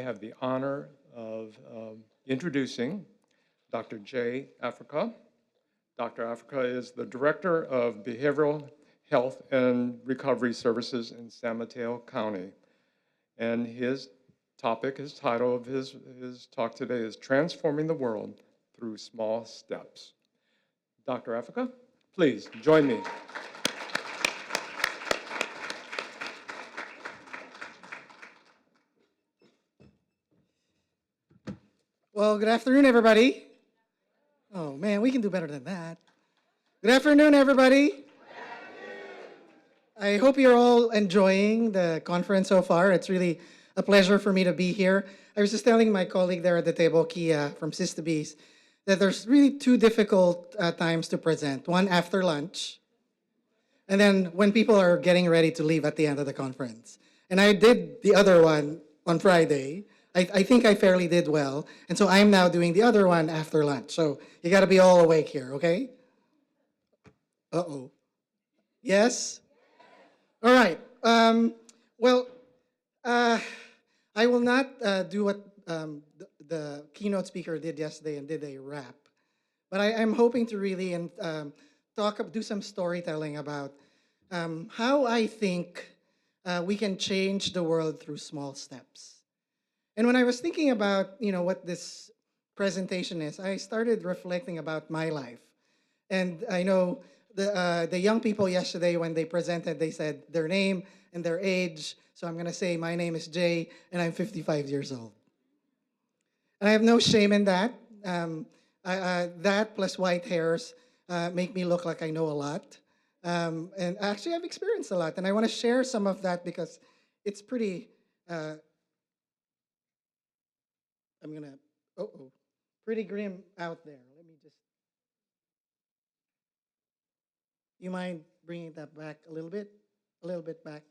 have the honor of introducing Dr. Jay Africa. Dr. Africa is the Director of Behavioral Health and Recovery Services in San Mateo County. And his title of his talk today is Transforming the World Through Small Steps. Dr. Africa, please join me. Well, good afternoon, everybody. Oh, man, we can do better than that. Good afternoon, everybody. I hope you're all enjoying the conference so far. It's really a pleasure for me to be here. I was just telling my colleague there at the table, Kia from Sistabis, that there's really two difficult times to present. One after lunch, and then when people are getting ready to leave at the end of the conference. And I did the other one on Friday. I think I fairly did well. And so I'm now doing the other one after lunch. So you got to be all awake here, okay? Uh-oh. Yes? All right. Well, I will not do what the keynote speaker did yesterday and did a rap. But I'm hoping to really do some storytelling about how I think we can change the world through small steps. And when I was thinking about, what this presentation is, I started reflecting about my life. And I know the young people yesterday, when they presented, they said their name and their age. So I'm going to say my name is Jay, and I'm 55 years old. And I have no shame in that. That plus white hairs make me look like I know a lot. And actually, I've experienced a lot. And I want to share some of that because it's pretty... pretty grim out there. Let me just, you mind bringing that back a little bit back,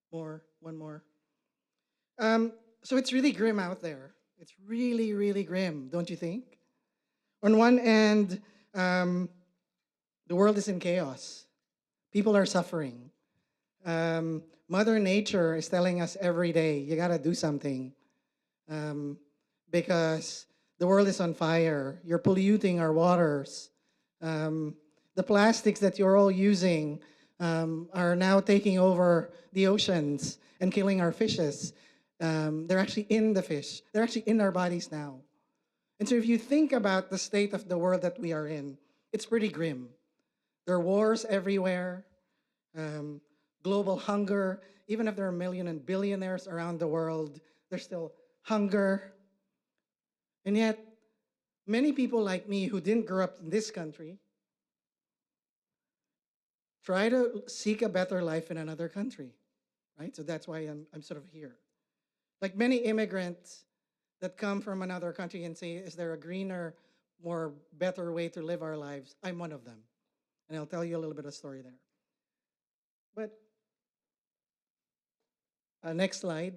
one more. So it's really grim out there. It's really, really grim, don't you think? On one end, the world is in chaos. People are suffering. Mother Nature is telling us every day, you gotta do something. Because the world is on fire. You're polluting our waters. The plastics that you're all using are now taking over the oceans and killing our fishes. They're actually in the fish. They're actually in our bodies now. And so if you think about the state of the world that we are in, it's pretty grim. There are wars everywhere, global hunger. Even if there are millions and billionaires around the world, there's still hunger. And yet, many people like me who didn't grow up in this country try to seek a better life in another country, right? So that's why I'm sort of here. Like many immigrants that come from another country and say, is there a greener, more better way to live our lives? I'm one of them. And I'll tell you a little bit of story there. But next slide.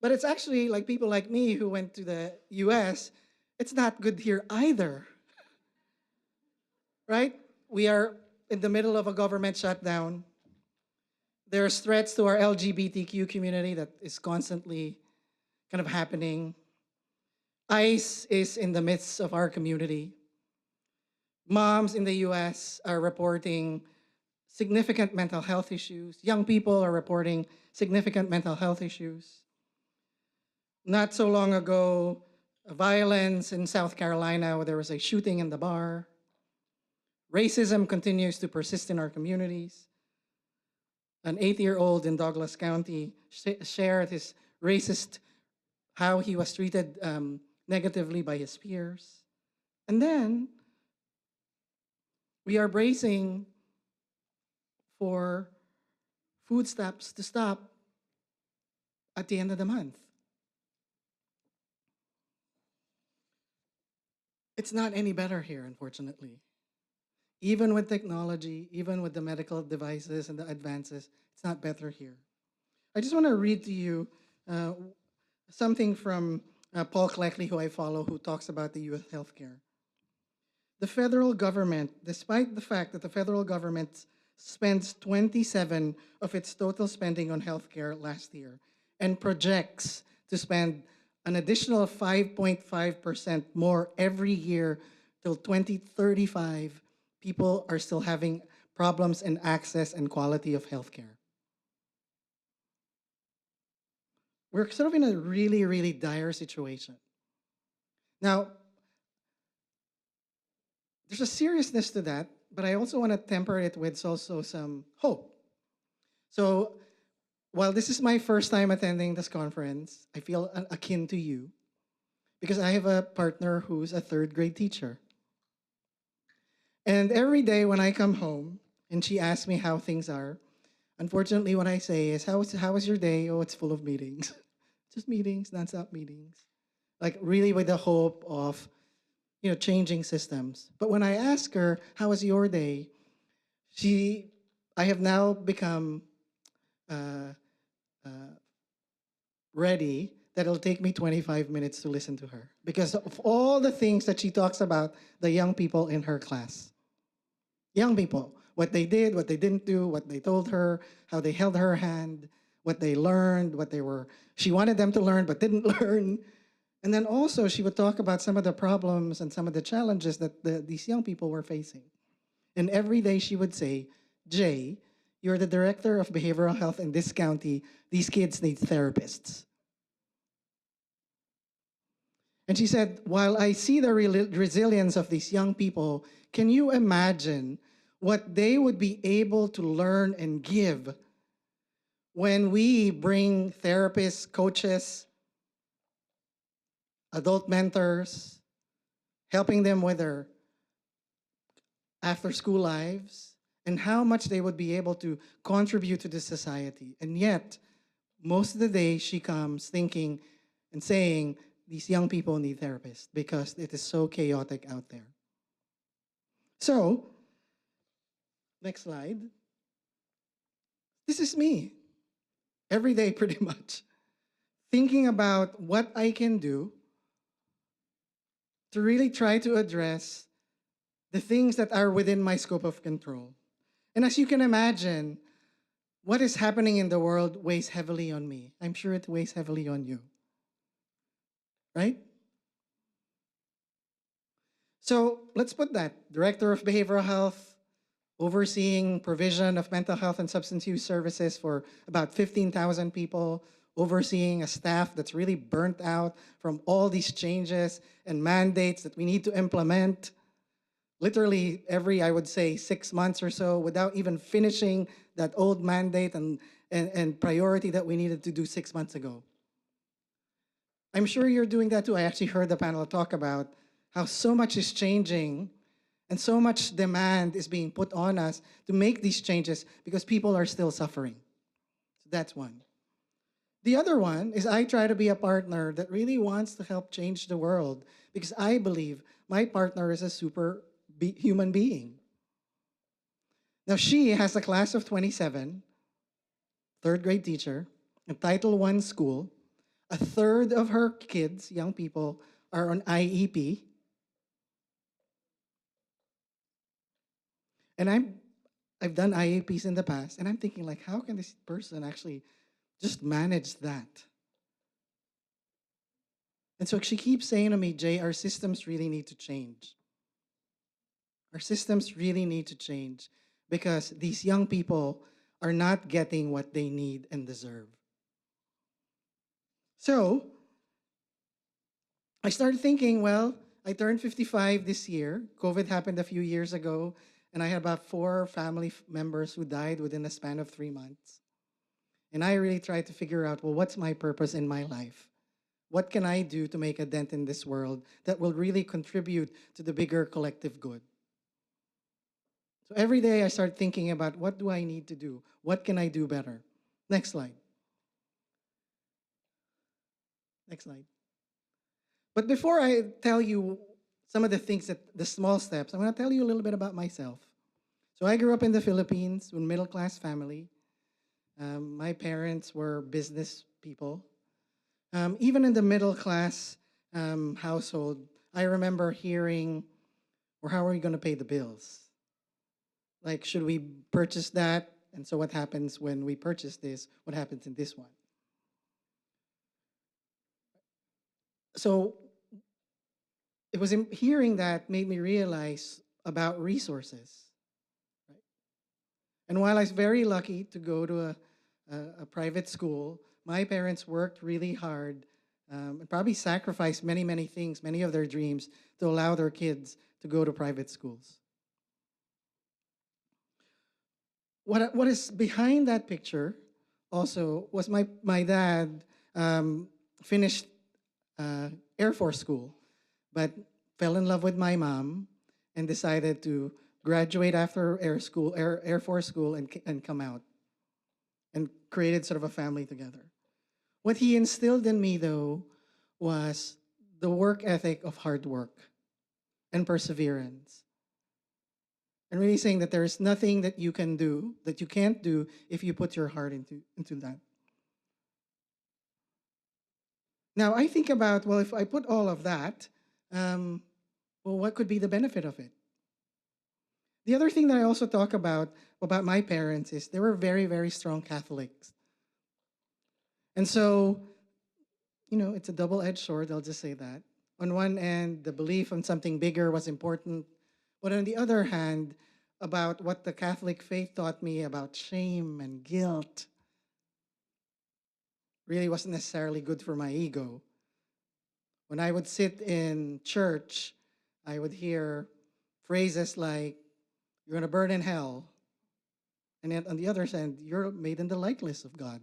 But it's actually like people like me who went to the US, it's not good here either. Right? We are in the middle of a government shutdown. There's threats to our LGBTQ community that is constantly kind of happening. ICE is in the midst of our community. Moms in the US are reporting significant mental health issues. Young people are reporting significant mental health issues. Not so long ago, violence in South Carolina where there was a shooting in the bar. Racism continues to persist in our communities. An 8-year-old in Douglas County shared his how he was treated negatively by his peers. And then we are bracing for food stamps to stop at the end of the month. It's not any better here, unfortunately. Even with technology, even with the medical devices and the advances, it's not better here. I just want to read to you something from Paul Cleckley, who I follow, who talks about the youth healthcare. The federal government, despite the fact that the federal government spends 27% of its total spending on healthcare last year and projects to spend an additional 5.5% more every year till 2035, people are still having problems in access and quality of healthcare. We're sort of in a really, really dire situation. Now, there's a seriousness to that, but I also want to temper it with also some hope. So, while this is my first time attending this conference, I feel akin to you because I have a partner who's a third grade teacher. And every day when I come home and she asks me how things are, unfortunately, what I say is, how was your day? Oh, it's full of meetings. Just meetings, nonstop meetings. Like really with the hope of, changing systems. But when I ask her, how was your day? I have now become uh, uh, ready that it'll take me 25 minutes to listen to her because of all the things that she talks about the young people in her class. Young people, what they did, what they didn't do, what they told her, how they held her hand, what they learned, she wanted them to learn but didn't learn. And then also she would talk about some of the problems and some of the challenges that these young people were facing. And every day she would say, Jay, you're the director of behavioral health in this county. These kids need therapists. And she said, while I see the resilience of these young people, can you imagine what they would be able to learn and give when we bring therapists, coaches, adult mentors, helping them with their after school lives, and how much they would be able to contribute to the society. And yet, most of the day, she comes thinking and saying, these young people need therapists because it is so chaotic out there. So, next slide. This is me, every day pretty much, thinking about what I can do to really try to address the things that are within my scope of control. And as you can imagine, what is happening in the world weighs heavily on me. I'm sure it weighs heavily on you. Right? So let's put that. Director of Behavioral Health, overseeing provision of mental health and substance use services for about 15,000 people, overseeing a staff that's really burnt out from all these changes and mandates that we need to implement. Literally every, I would say, 6 months or so without even finishing that old mandate and priority that we needed to do 6 months ago. I'm sure you're doing that too. I actually heard the panel talk about how so much is changing and so much demand is being put on us to make these changes because people are still suffering. So that's one. The other one is I try to be a partner that really wants to help change the world because I believe my partner is a human being. Now she has a class of 27, third grade teacher, a Title I school. A third of her kids, young people, are on IEP. And I've done IEPs in the past, and I'm thinking like, how can this person actually just manage that? And so she keeps saying to me, Jay, our systems really need to change. Our systems really need to change because these young people are not getting what they need and deserve. So I started thinking, well, I turned 55 this year. COVID happened a few years ago, and I had about 4 family members who died within a span of 3 months. And I really tried to figure out, well, what's my purpose in my life? What can I do to make a dent in this world that will really contribute to the bigger collective good? So every day I start thinking about what do I need to do? What can I do better? Next slide. Next slide. But before I tell you some of the things the small steps, I'm going to tell you a little bit about myself. So I grew up in the Philippines, in a middle-class family. My parents were business people. Even in the middle-class household, I remember hearing, or how are we going to pay the bills? Like, should we purchase that? And so what happens when we purchase this? What happens in this one? So it was hearing that made me realize about resources. Right? And while I was very lucky to go to a private school, my parents worked really hard and probably sacrificed many, many things, many of their dreams to allow their kids to go to private schools. What is behind that picture also was my dad finished Air Force school, but fell in love with my mom and decided to graduate after Air Force school, and come out and created sort of a family together. What he instilled in me, though, was the work ethic of hard work and perseverance. And really saying that there is nothing that you can do, that you can't do if you put your heart into that. Now, I think about, well, if I put all of that, well, what could be the benefit of it? The other thing that I also talk about my parents is they were very, very strong Catholics. And so, it's a double-edged sword, I'll just say that. On one end, the belief in something bigger was important, but on the other hand, about what the Catholic faith taught me about shame and guilt really wasn't necessarily good for my ego. When I would sit in church, I would hear phrases like, "You're going to burn in hell." And yet on the other hand, "You're made in the likeness of God."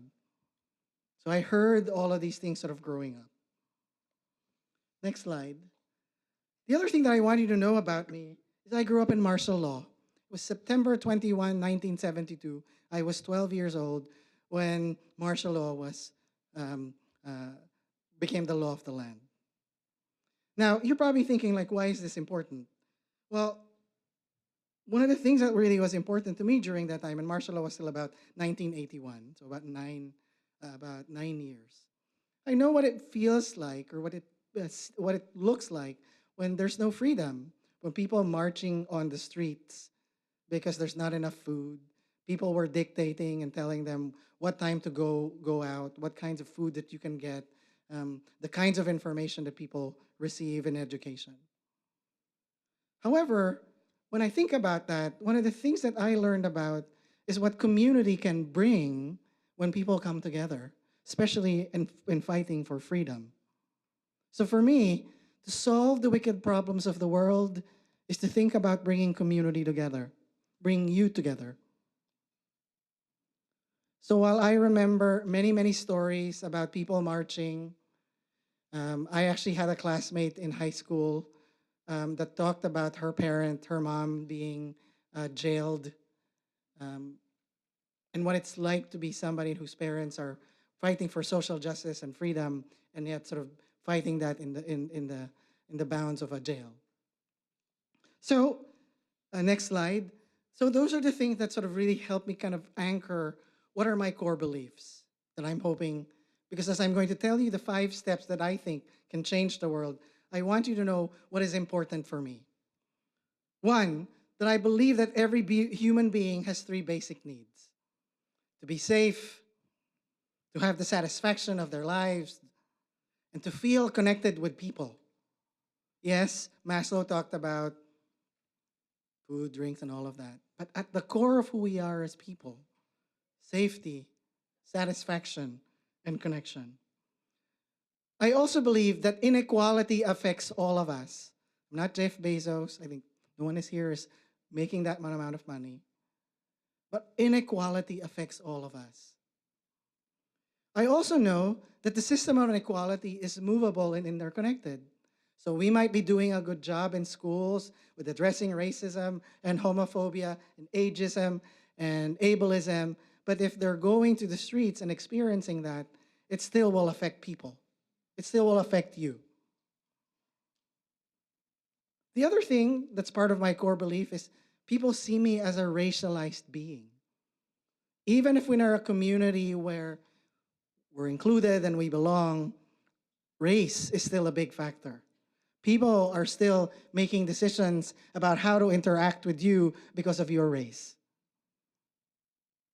So I heard all of these things sort of growing up. Next slide. The other thing that I want you to know about me is I grew up in martial law. It was September 21, 1972. I was 12 years old when martial law um, uh, became the law of the land. Now, you're probably thinking, like, why is this important? Well, one of the things that really was important to me during that time, and martial law was still about 1981, so about 9 years. I know what it feels like, or what it looks like when there's no freedom, when people marching on the streets because there's not enough food. People were dictating and telling them what time to go out, what kinds of food that you can get, the kinds of information that people receive in education. However, when I think about that, one of the things that I learned about is what community can bring when people come together, especially in fighting for freedom. So for me, to solve the wicked problems of the world is to think about bringing community together, bring you together. So while I remember many, many stories about people marching, I actually had a classmate in high school that talked about her mom being jailed, um, and what it's like to be somebody whose parents are fighting for social justice and freedom, and yet sort of fighting that in the bounds of a jail. So, next slide. So those are the things that sort of really help me kind of anchor what are my core beliefs that I'm hoping, because as I'm going to tell you the 5 steps that I think can change the world, I want you to know what is important for me. One, that I believe that every human being has 3 basic needs: to be safe, to have the satisfaction of their lives, and to feel connected with people. Yes, Maslow talked about food, drinks, and all of that. But at the core of who we are as people, safety, satisfaction, and connection. I also believe that inequality affects all of us. I'm not Jeff Bezos. I think no one is here is making that amount of money. But inequality affects all of us. I also know that the system of inequality is movable and interconnected. So we might be doing a good job in schools with addressing racism and homophobia and ageism and ableism, but if they're going to the streets and experiencing that, it still will affect people. It still will affect you. The other thing that's part of my core belief is people see me as a racialized being. Even if we're in a community where we're included and we belong, race is still a big factor. People are still making decisions about how to interact with you because of your race.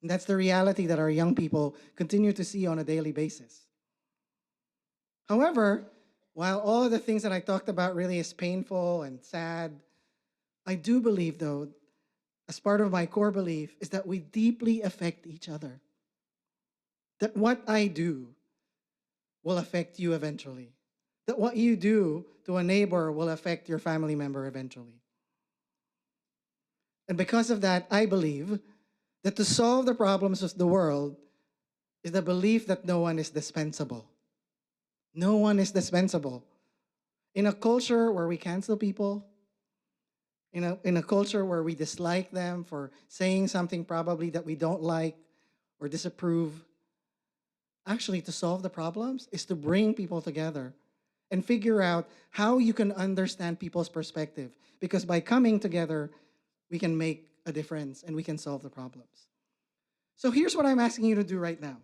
And that's the reality that our young people continue to see on a daily basis. However, while all of the things that I talked about really is painful and sad, I do believe, though, as part of my core belief, is that we deeply affect each other. That what I do will affect you eventually. That what you do to a neighbor will affect your family member eventually. And because of that, I believe that to solve the problems of the world is the belief that no one is dispensable. No one is dispensable. In a culture where we cancel people, in a culture where we dislike them for saying something probably that we don't like or disapprove, actually to solve the problems is to bring people together and figure out how you can understand people's perspective. Because by coming together, we can make a difference and we can solve the problems. So here's what I'm asking you to do right now.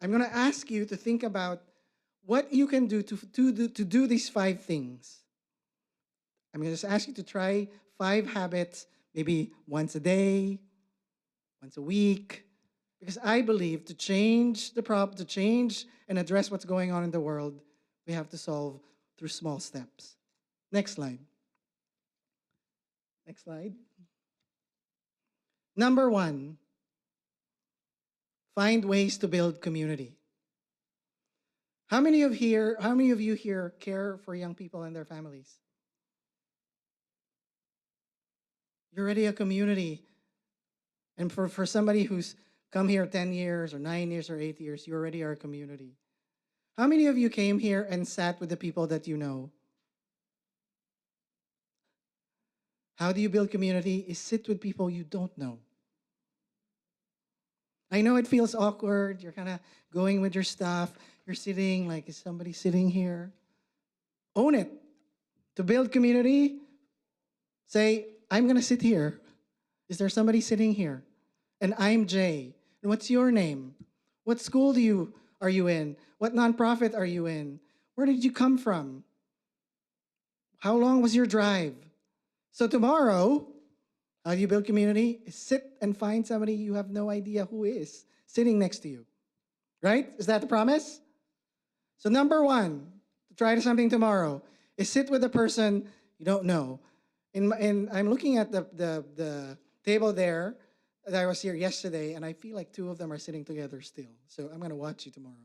I'm going to ask you to think about what you can do to do these 5 things. I'm going to just ask you to try 5 habits, maybe once a day, once a week, because I believe to change the problem, to change and address what's going on in the world, we have to solve through small steps. Next slide. Next slide. Number 1, find ways to build community. How many of you here care for young people and their families? You're already a community. And for somebody who's come here 10 years or 9 years or 8 years, you already are a community. How many of you came here and sat with the people that you know? How do you build community? Is sit with people you don't know. I know it feels awkward. You're kind of going with your stuff. You're sitting like, is somebody sitting here? Own it. To build community, say, I'm going to sit here. Is there somebody sitting here? And I'm Jay. And what's your name? What school are you in? What nonprofit are you in? Where did you come from? How long was your drive? So tomorrow, how do you build community? Is sit and find somebody you have no idea who is sitting next to you. Right? Is that the promise? So number 1, to try something tomorrow, is sit with a person you don't know. And I'm looking at the table there that I was here yesterday, and I feel like 2 of them are sitting together still. So I'm going to watch you tomorrow.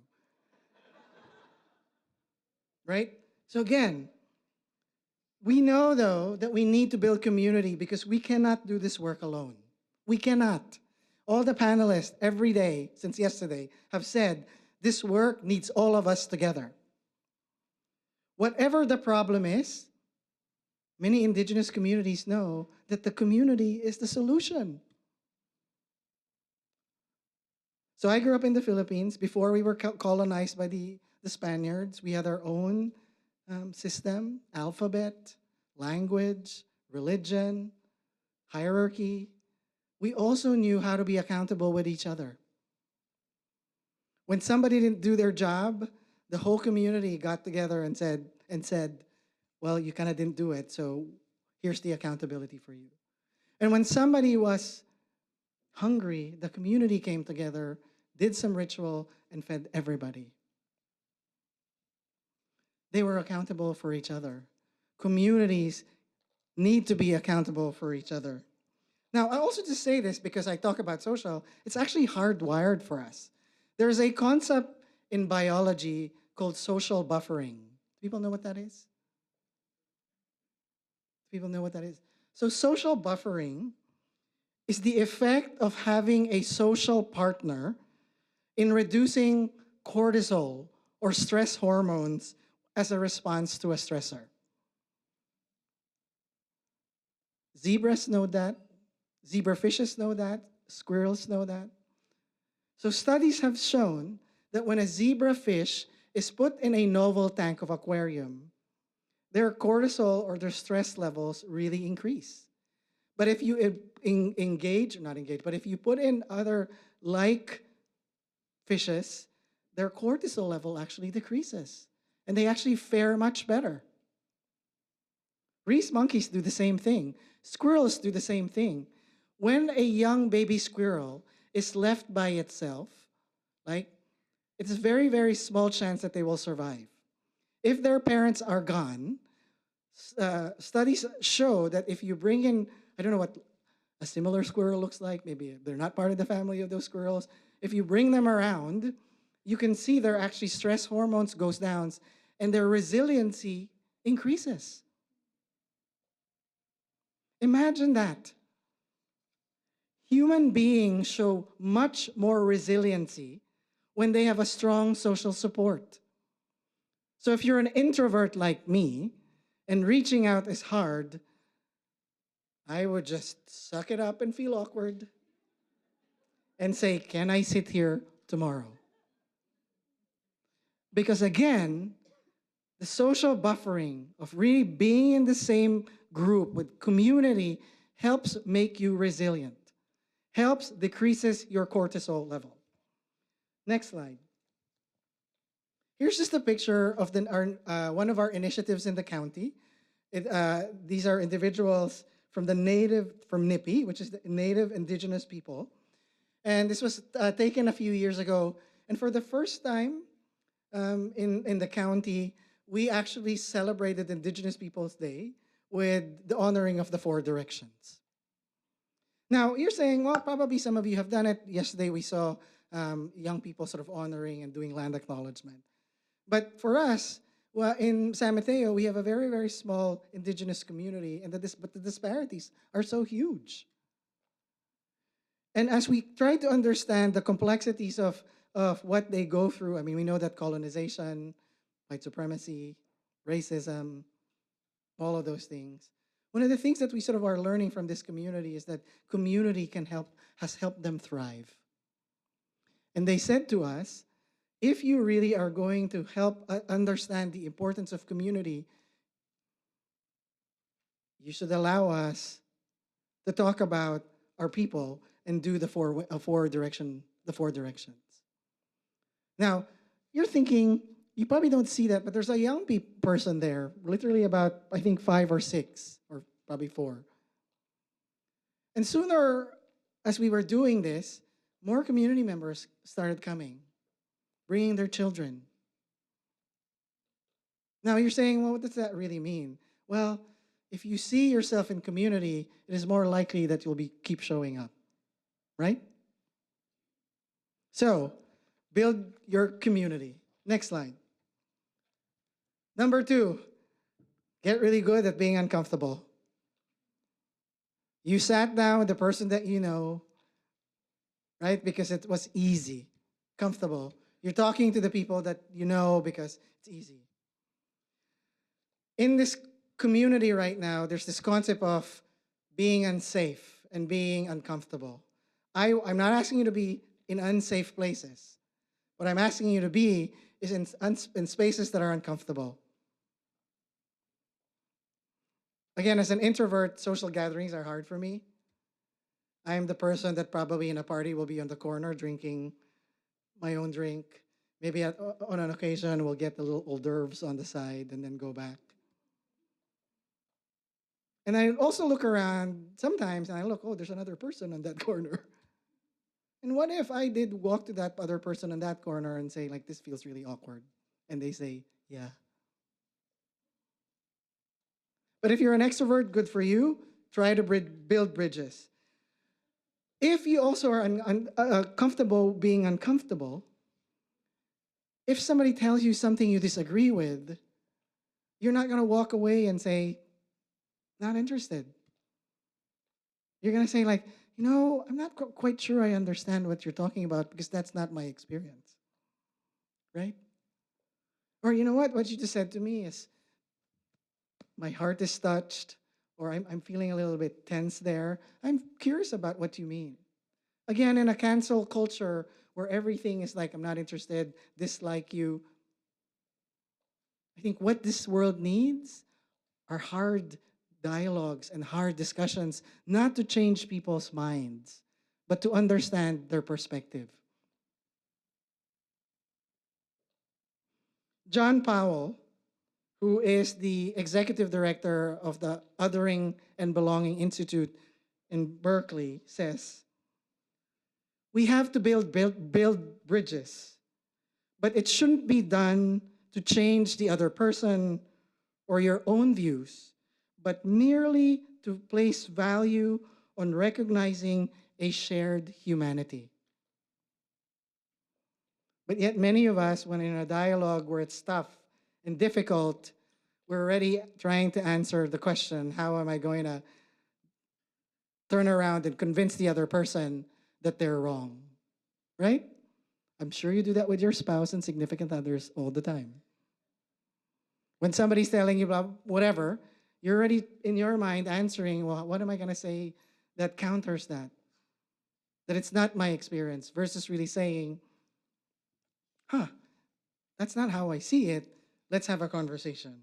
Right? So again, we know, though, that we need to build community because we cannot do this work alone. We cannot. All the panelists every day since yesterday have said this work needs all of us together. Whatever the problem is, many indigenous communities know that the community is the solution. So I grew up in the Philippines. Before we were colonized by the Spaniards, we had our own system, alphabet, language, religion, hierarchy. We also knew how to be accountable with each other. When somebody didn't do their job, the whole community got together and said, well, you kind of didn't do it, so here's the accountability for you. And when somebody was hungry, the community came together, did some ritual, and fed everybody. They were accountable for each other. Communities need to be accountable for each other. Now, I also just say this because I talk about social, it's actually hardwired for us. There's a concept in biology called social buffering. People know what that is? People know what that is? So social buffering is the effect of having a social partner in reducing cortisol or stress hormones as a response to a stressor. Zebras know that. Zebrafishes know that. Squirrels know that. So studies have shown that when a zebrafish is put in a novel tank of aquarium, their cortisol or their stress levels really increase. But if you if you put in other like fishes, their cortisol level actually decreases. And they actually fare much better. Reese monkeys do the same thing. Squirrels do the same thing. When a young baby squirrel is left by itself, like, it's a very, very small chance that they will survive. If their parents are gone, studies show that if you bring in, I don't know what a similar squirrel looks like, maybe they're not part of the family of those squirrels. If you bring them around, you can see their actually stress hormones goes down and their resiliency increases. Imagine that. Human beings show much more resiliency when they have a strong social support. So if you're an introvert like me and reaching out is hard, I would just suck it up and feel awkward and say, "Can I sit here tomorrow?" Because again, the social buffering of really being in the same group with community helps make you resilient, helps decreases your cortisol level. Next slide. Here's just a picture of one of our initiatives in the county. These are individuals from NIPI, which is the Native Indigenous People. And this was taken a few years ago. And for the first time in the county, we actually celebrated Indigenous Peoples Day with the honoring of the 4 directions. Now, you're saying, well, probably some of you have done it. Yesterday, we saw young people sort of honoring and doing land acknowledgement. But for us, well, in San Mateo, we have a very, very small indigenous community, but the disparities are so huge. And as we try to understand the complexities of what they go through, I mean, we know that colonization, white supremacy, racism, all of those things. One of the things that we sort of are learning from this community is that community has helped them thrive. And they said to us, if you really are going to help understand the importance of community, you should allow us to talk about our people and do the four directions. Now, you're thinking, you probably don't see that, but there's a young person there, literally about, I think, 5 or 6, or probably 4. And sooner, as we were doing this, more community members started coming, bringing their children. Now you're saying, well, what does that really mean? Well, if you see yourself in community, it is more likely that you'll keep showing up, right? So, build your community. Next slide. Number 2, get really good at being uncomfortable. You sat down with the person that you know, right? Because it was easy, comfortable. You're talking to the people that you know because it's easy. In this community right now, there's this concept of being unsafe and being uncomfortable. I'm not asking you to be in unsafe places. What I'm asking you to be is in spaces that are uncomfortable. Again, as an introvert, social gatherings are hard for me. I'm the person that probably in a party will be on the corner drinking my own drink. Maybe on an occasion, we'll get the little hors d'oeuvres on the side and then go back. And I also look around sometimes and I look, oh, there's another person on that corner. And what if I did walk to that other person in that corner and say, like, this feels really awkward? And they say, yeah. But if you're an extrovert, good for you. Try to build bridges. If you also are comfortable being uncomfortable, if somebody tells you something you disagree with, you're not going to walk away and say, not interested. You're going to say, like, I'm not quite sure I understand what you're talking about because that's not my experience. Right? Or you know what you just said to me is, my heart is touched, or I'm feeling a little bit tense there. I'm curious about what you mean. Again, in a cancel culture where everything is like, I'm not interested, dislike you, I think what this world needs are hard dialogues and hard discussions, not to change people's minds, but to understand their perspective. John Powell, who is the executive director of the Othering and Belonging Institute in Berkeley, says, we have to build bridges, but it shouldn't be done to change the other person or your own views, but merely to place value on recognizing a shared humanity. But yet, many of us, when in a dialogue where it's tough and difficult, we're already trying to answer the question, how am I going to turn around and convince the other person that they're wrong? Right? I'm sure you do that with your spouse and significant others all the time. When somebody's telling you about whatever, you're already in your mind answering, well, what am I going to say that counters that? That it's not my experience, versus really saying, huh, that's not how I see it. Let's have a conversation.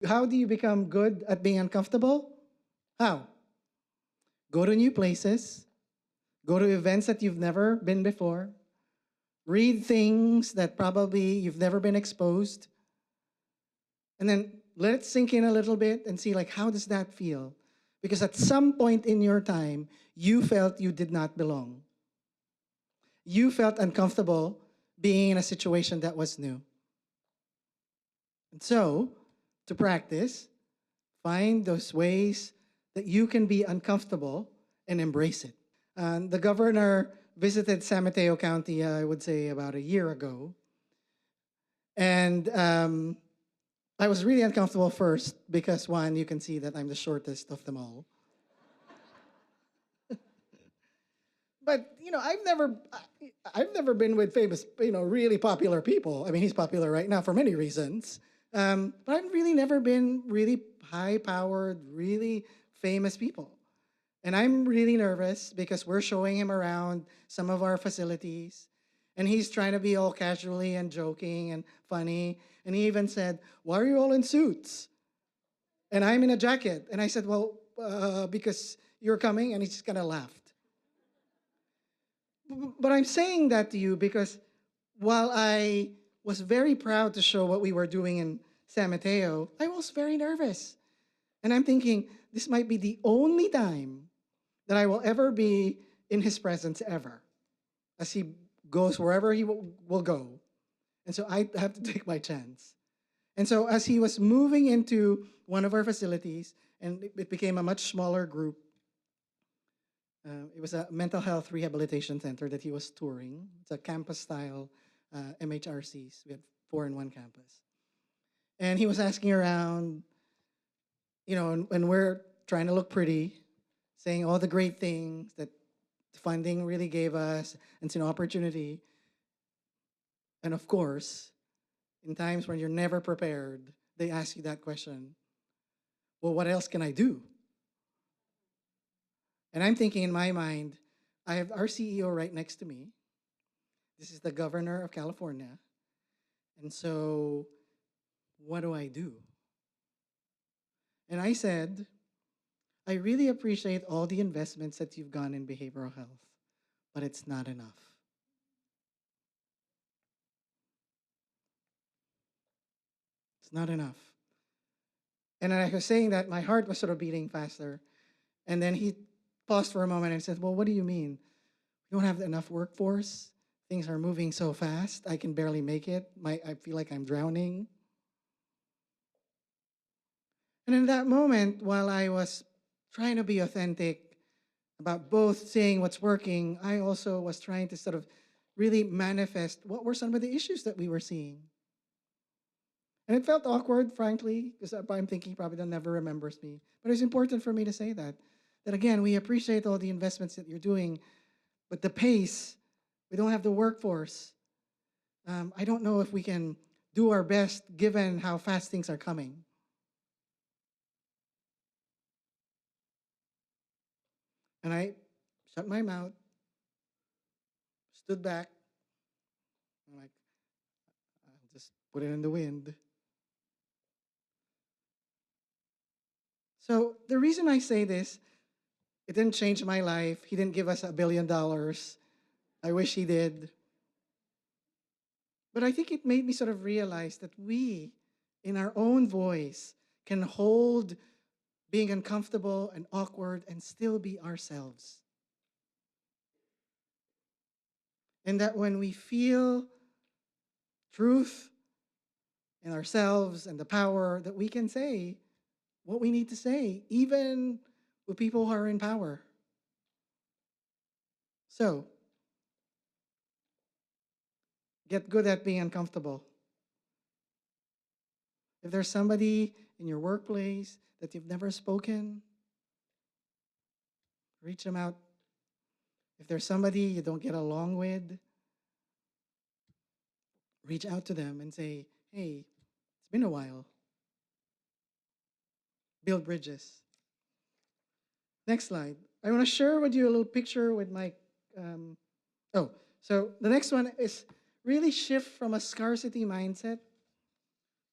How do you become good at being uncomfortable? How? Go to new places, go to events that you've never been before, read things that probably you've never been exposed, and then let it sink in a little bit and see, like, how does that feel? Because at some point in your time, you felt you did not belong. You felt uncomfortable being in a situation that was new. And so, to practice, find those ways that you can be uncomfortable and embrace it. The governor visited San Mateo County, I would say, about a year ago. And I was really uncomfortable first because, one, you can see that I'm the shortest of them all. But I've never been with famous, really popular people. I mean, he's popular right now for many reasons. But I've really never been really high-powered, really famous people. And I'm really nervous because we're showing him around some of our facilities. And he's trying to be all casually and joking and funny. And he even said, "Why are you all in suits?" And I'm in a jacket. And I said, "Well, because you're coming." And he just kind of laughed. But I'm saying that to you because while I was very proud to show what we were doing in San Mateo, I was very nervous. And I'm thinking, this might be the only time that I will ever be in his presence ever, as he goes wherever he will go. And so I have to take my chance. And so as he was moving into one of our facilities, and it became a much smaller group, it was a mental health rehabilitation center that he was touring. It's a campus-style MHRCs. We had 4 in one campus. And he was asking around, and we're trying to look pretty, saying all the great things that funding really gave us, and it's an opportunity. And of course, in times when you're never prepared, they ask you that question, well, what else can I do? And I'm thinking in my mind, I have our CEO right next to me. This is the governor of California. And so, what do I do? And I said, I really appreciate all the investments that you've gone in behavioral health, but it's not enough. It's not enough. And I was saying that, my heart was sort of beating faster. And then he paused for a moment and said, well, what do you mean? We don't have enough workforce. Things are moving so fast. I can barely make it. I feel like I'm drowning. And in that moment, while I was trying to be authentic about both saying what's working, I also was trying to sort of really manifest what were some of the issues that we were seeing. And it felt awkward, frankly, because I'm thinking he probably never remembers me. But it's important for me to say that again, we appreciate all the investments that you're doing, but the pace, we don't have the workforce. I don't know if we can do our best given how fast things are coming. And I shut my mouth, stood back. I'm like, I'll just put it in the wind. So the reason I say this, it didn't change my life. He didn't give us $1 billion. I wish he did. But I think it made me sort of realize that we, in our own voice, can hold being uncomfortable and awkward and still be ourselves. And that when we feel truth in ourselves and the power that we can say what we need to say, even with people who are in power. So, get good at being uncomfortable. If there's somebody in your workplace that you've never spoken, reach them out. If there's somebody you don't get along with, reach out to them and say, hey, it's been a while. Build bridges. Next slide. I want to share with you a little picture with my. Um, so the next one is really shift from a scarcity mindset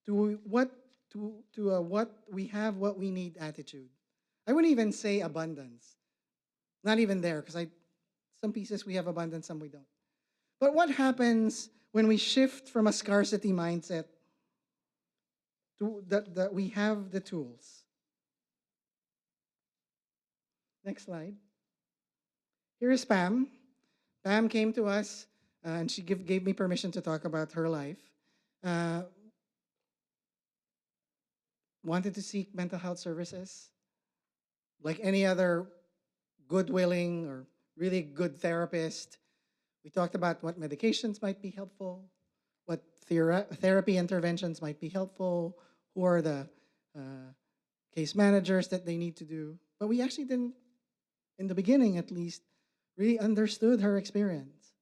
to a what we have, what we need attitude. I wouldn't even say abundance. Not even there, because some pieces we have abundance, some we don't. But what happens when we shift from a scarcity mindset to that we have the tools? Next slide. Here is Pam. Pam came to us and she gave me permission to talk about her life. Uh, wanted to seek mental health services. Like any other good willing or really good therapist, we talked about what medications might be helpful, what therapy interventions might be helpful, who are the case managers that they need to do. But we actually didn't, in the beginning at least, really understood her experience.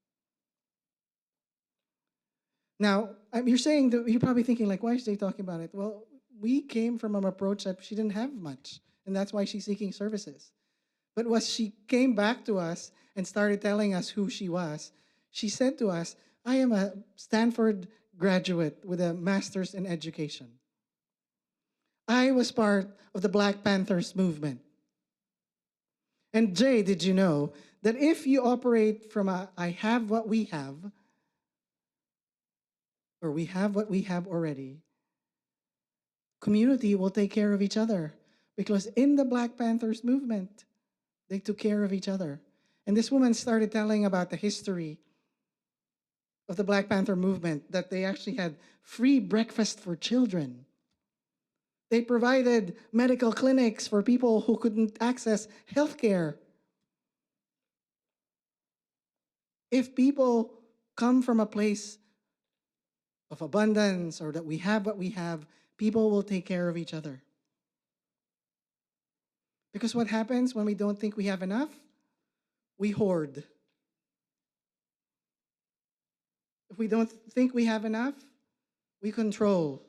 Now, you're saying that you're probably thinking, like, why is she talking about it? Well, we came from an approach that she didn't have much, and that's why she's seeking services. But when she came back to us and started telling us who she was, she said to us, I am a Stanford graduate with a master's in education. I was part of the Black Panthers movement. And Jay, did you know that if you operate from a I have what we have, or we have what we have already, community will take care of each other. Because in the Black Panthers movement, they took care of each other. And this woman started telling about the history of the Black Panther movement, that they actually had free breakfast for children. They provided medical clinics for people who couldn't access health care. If people come from a place of abundance or that we have what we have, people will take care of each other. Because what happens when we don't think we have enough? We hoard. If we don't think we have enough, we control.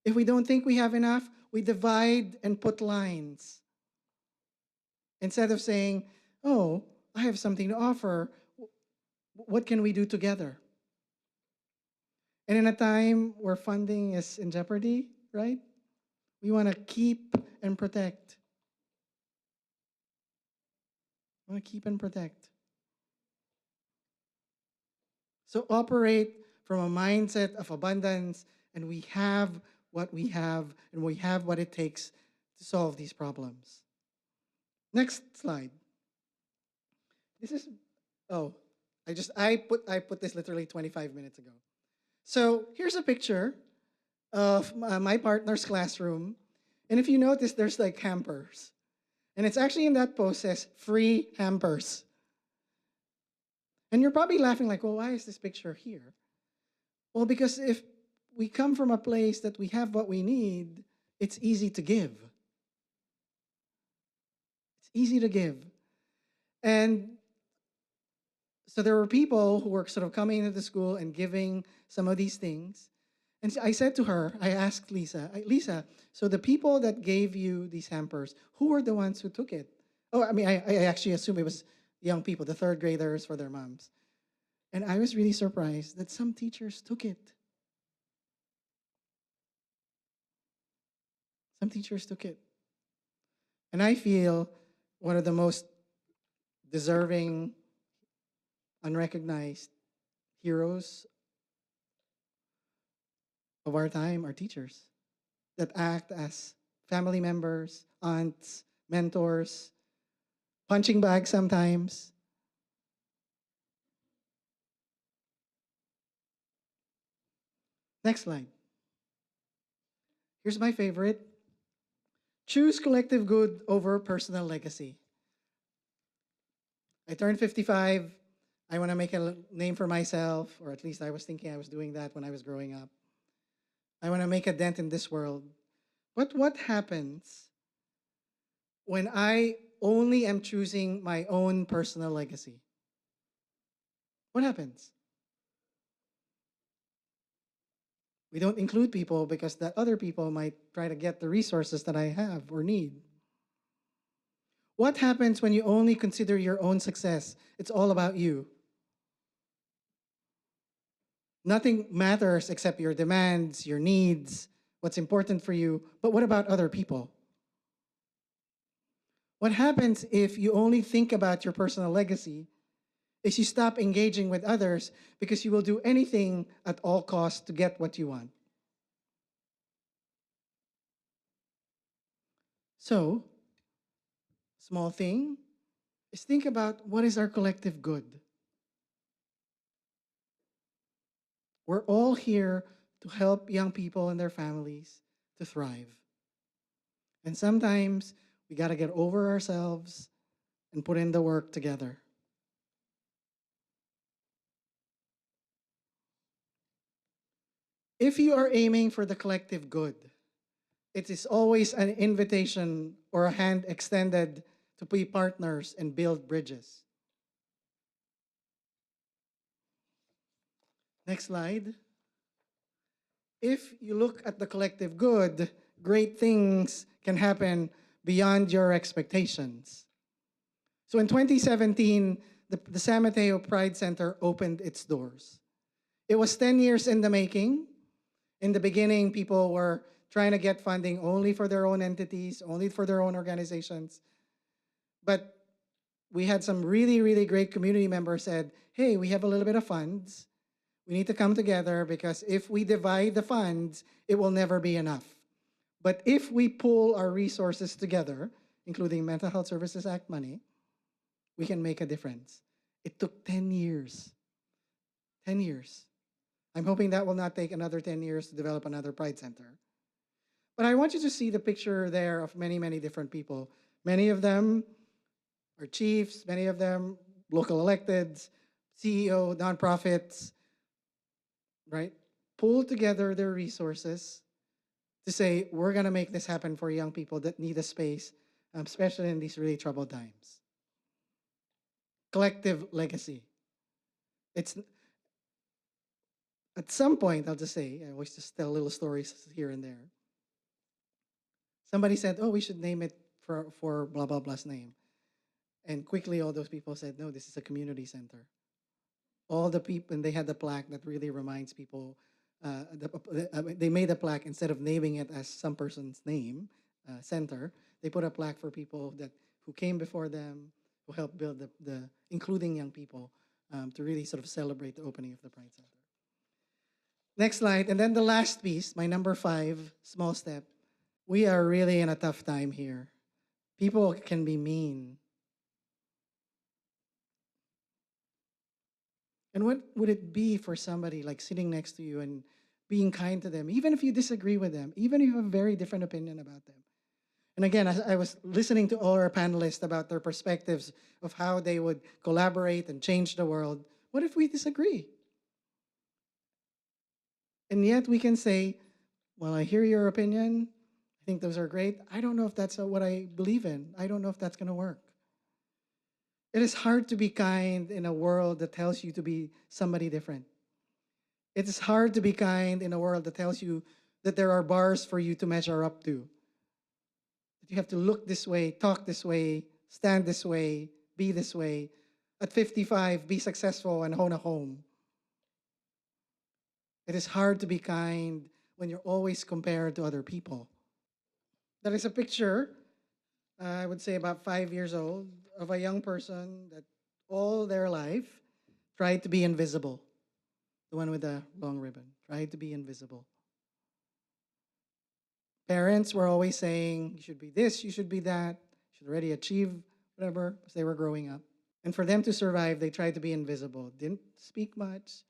If we don't think we have enough, we divide and put lines. Instead of saying, oh, I have something to offer, what can we do together? And in a time where funding is in jeopardy, right? We want to keep and protect. We want to keep and protect. So operate from a mindset of abundance, and we have what we have, and we have what it takes to solve these problems. Next slide. This is, oh, I put this literally 25 minutes ago. So here's a picture of my partner's classroom. And if you notice, there's like hampers. And it's actually in that post says free hampers. And you're probably laughing like, well, why is this picture here? Well, because if we come from a place that we have what we need, it's easy to give. It's easy to give. And so there were people who were sort of coming into the school and giving some of these things. And so I said to her, I asked Lisa, Lisa, so the people that gave you these hampers, who were the ones who took it? Oh, I mean, I actually assume it was young people, the third graders for their moms. And I was really surprised that some teachers took it. Some teachers took it. And I feel one of the most deserving, unrecognized heroes of our time are teachers that act as family members, aunts, mentors, punching bags sometimes. Next slide. Here's my favorite. Choose collective good over personal legacy. I turned 55. I want to make a name for myself, or at least I was thinking I was doing that when I was growing up. I want to make a dent in this world. But what happens when I only am choosing my own personal legacy? What happens? We don't include people because that other people might try to get the resources that I have or need. What happens when you only consider your own success? It's all about you. Nothing matters except your demands, your needs, what's important for you. But what about other people? What happens if you only think about your personal legacy is you stop engaging with others because you will do anything at all costs to get what you want. So, small thing is think about what is our collective good. We're all here to help young people and their families to thrive. And sometimes we got to get over ourselves and put in the work together. If you are aiming for the collective good, it is always an invitation or a hand extended to be partners and build bridges. Next slide. If you look at the collective good, great things can happen beyond your expectations. So in 2017, the San Mateo Pride Center opened its doors. It was 10 years in the making. In the beginning, people were trying to get funding only for their own entities, only for their own organizations. But we had some really, really great community members said, hey, we have a little bit of funds. We need to come together because if we divide the funds, it will never be enough. But if we pool our resources together, including Mental Health Services Act money, we can make a difference. It took 10 years. 10 years. I'm hoping that will not take another 10 years to develop another Pride Center. But I want you to see the picture there of many, many different people. Many of them are chiefs, many of them local electeds, CEO, nonprofits, right? Pull together their resources to say, we're going to make this happen for young people that need a space, especially in these really troubled times. Collective legacy. It's at some point, I'll just say, I always just tell little stories here and there. Somebody said, oh, we should name it for blah, blah, blah's name. And quickly, all those people said, no, this is a community center. All the people, and they had the plaque that really reminds people, they made a plaque instead of naming it as some person's name, center, they put a plaque for people who came before them, who helped build including young people, to really sort of celebrate the opening of the Pride Center. Next slide, and then the last piece, my number 5, small step. We are really in a tough time here. People can be mean. And what would it be for somebody like sitting next to you and being kind to them, even if you disagree with them, even if you have a very different opinion about them? And again, I was listening to all our panelists about their perspectives of how they would collaborate and change the world. What if we disagree? And yet we can say, well, I hear your opinion. I think those are great. I don't know if that's what I believe in. I don't know if that's going to work. It is hard to be kind in a world that tells you to be somebody different. It is hard to be kind in a world that tells you that there are bars for you to measure up to. That you have to look this way, talk this way, stand this way, be this way. At 55, be successful and own a home. It is hard to be kind when you're always compared to other people. There is a picture, I would say about 5 years old, of a young person that all their life tried to be invisible. The one with the long ribbon, tried to be invisible. Parents were always saying, you should be this, you should be that, you should already achieve whatever, as they were growing up. And for them to survive, they tried to be invisible. Didn't speak much,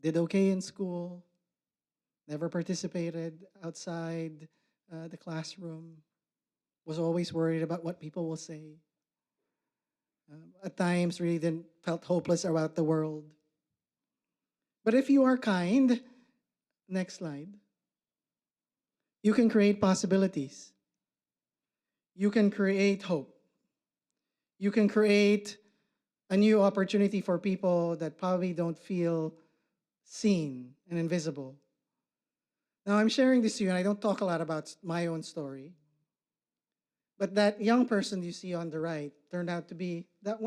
did okay in school, never participated outside the classroom, was always worried about what people will say. At times, really didn't felt hopeless about the world. But if you are kind, next slide, you can create possibilities. You can create hope. You can create a new opportunity for people that probably don't feel seen and invisible. Now, I'm sharing this to you, and I don't talk a lot about my own story. But that young person you see on the right turned out to be that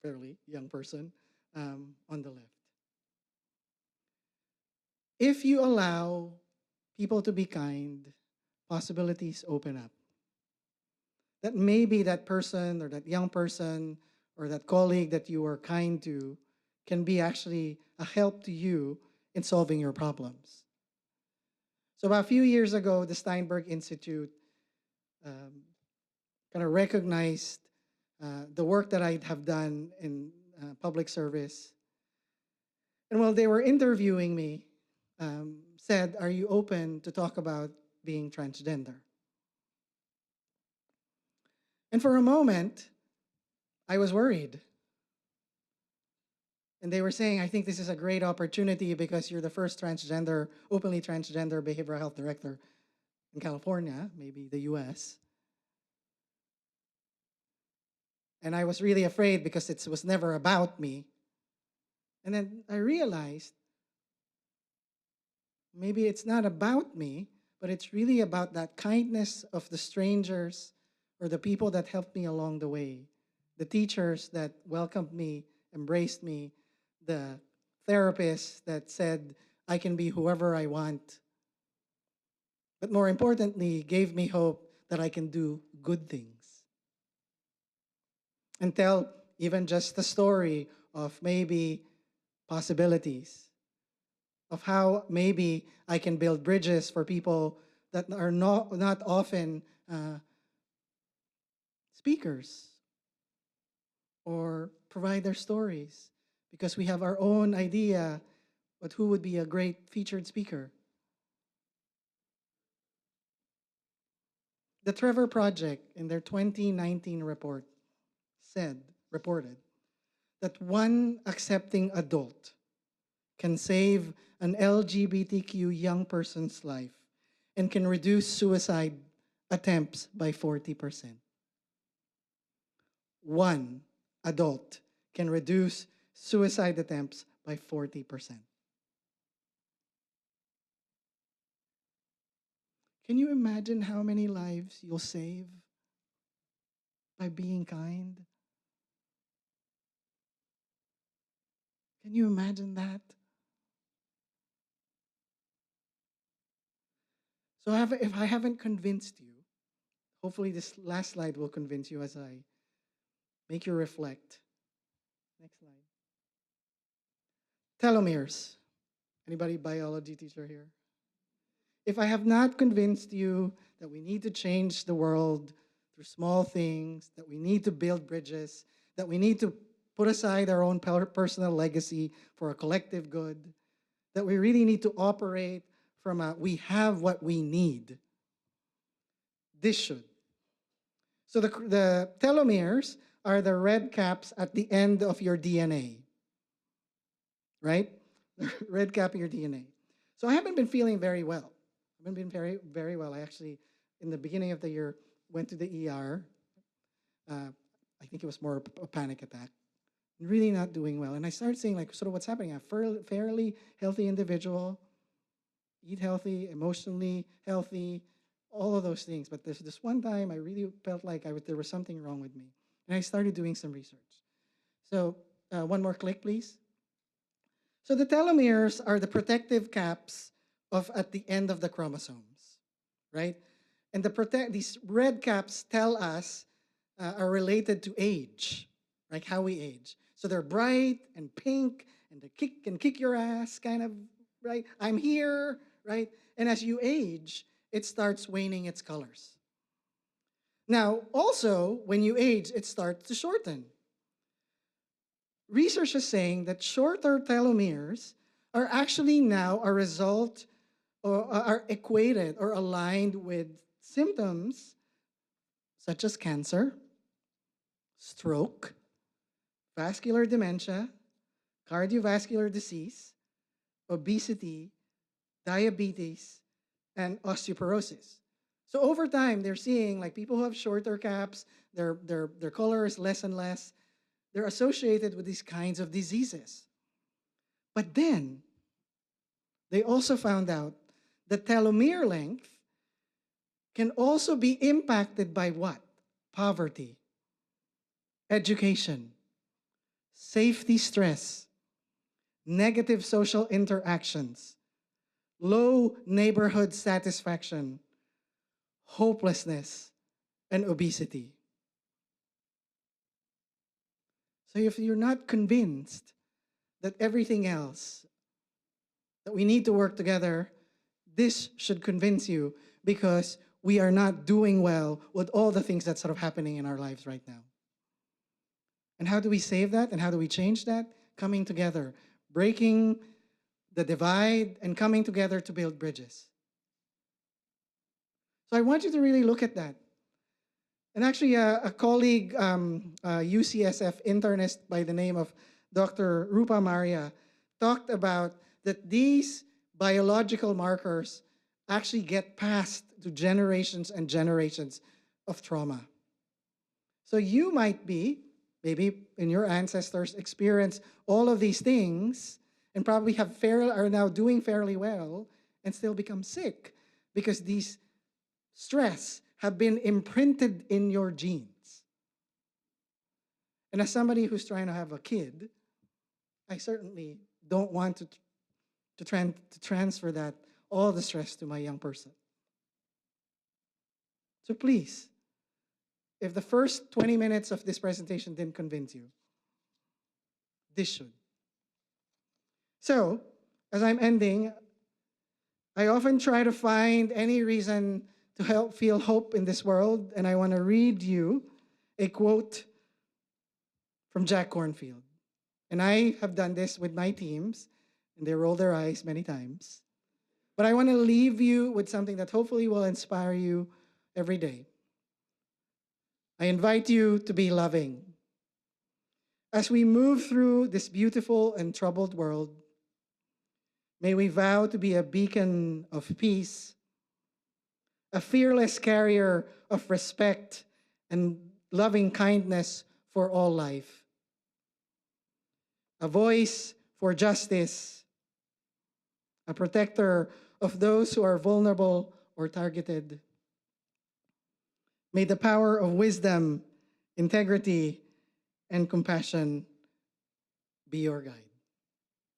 fairly young person on the left. If you allow people to be kind, possibilities open up. That maybe that person or that young person or that colleague that you were kind to can be actually a help to you in solving your problems. So about a few years ago, the Steinberg Institute um, kind of recognized the work that I have done in public service. And while they were interviewing me, said, "Are you open to talk about being transgender?" And for a moment, I was worried. And they were saying, "I think this is a great opportunity because you're the first openly transgender behavioral health director in California, maybe the US." And I was really afraid because it was never about me. And then I realized maybe it's not about me, but it's really about that kindness of the strangers or the people that helped me along the way, the teachers that welcomed me, embraced me, the therapists that said, I can be whoever I want, but more importantly, gave me hope that I can do good things. And tell even just the story of maybe possibilities, of how maybe I can build bridges for people that are not often speakers or provide their stories because we have our own idea but who would be a great featured speaker. The Trevor Project in their 2019 report reported that one accepting adult can save an LGBTQ young person's life and can reduce suicide attempts by 40%. One adult can reduce suicide attempts by 40%. Can you imagine how many lives you'll save by being kind? Can you imagine that? So if I haven't convinced you, hopefully this last slide will convince you as I make you reflect. Next slide. Telomeres. Anybody biology teacher here? If I have not convinced you that we need to change the world through small things, that we need to build bridges, that we need to put aside our own personal legacy for a collective good, that we really need to operate from a we have what we need, this should. So the telomeres are the red caps at the end of your DNA, right? The red cap of your DNA. So I haven't been feeling very well. I haven't been very, very well. I actually, in the beginning of the year, went to the ER. I think it was more a panic attack. Really not doing well. And I started saying, like, sort of what's happening. I'm a fairly healthy individual, eat healthy, emotionally healthy, all of those things. But there's this one time I really felt like there was something wrong with me. And I started doing some research. So one more click, please. So the telomeres are the protective caps at the end of the chromosomes, right? And these red caps tell us are related to age, like how we age. So they're bright and pink and they kick your ass, kind of, right? I'm here, right? And as you age, it starts waning its colors. Now, also, when you age, it starts to shorten. Research is saying that shorter telomeres are actually now a result or are equated or aligned with symptoms such as cancer, stroke, vascular dementia, cardiovascular disease, obesity, diabetes, and osteoporosis. So over time, they're seeing like people who have shorter caps, their color is less and less. They're associated with these kinds of diseases. But then they also found out that telomere length can also be impacted by what? Poverty, education, safety stress, negative social interactions, low neighborhood satisfaction, hopelessness, and obesity. So if you're not convinced that everything else, that we need to work together, this should convince you because we are not doing well with all the things that's sort of happening in our lives right now. And how do we save that? And how do we change that? Coming together, breaking the divide and coming together to build bridges. So I want you to really look at that. And actually, a colleague, UCSF internist by the name of Dr. Rupa Maria, talked about that these biological markers actually get passed to generations and generations of trauma. So you might be, maybe in your ancestors, experience all of these things and probably are now doing fairly well and still become sick because these stress have been imprinted in your genes. And as somebody who's trying to have a kid, I certainly don't want to transfer that, all the stress to my young person. So please, if the first 20 minutes of this presentation didn't convince you, this should. So, as I'm ending, I often try to find any reason to help feel hope in this world, and I want to read you a quote from Jack Cornfield. And I have done this with my teams, and they roll their eyes many times. But I want to leave you with something that hopefully will inspire you every day. I invite you to be loving. As we move through this beautiful and troubled world, may we vow to be a beacon of peace, a fearless carrier of respect and loving kindness for all life, a voice for justice, a protector of those who are vulnerable or targeted. May the power of wisdom, integrity, and compassion be your guide.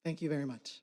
Thank you very much.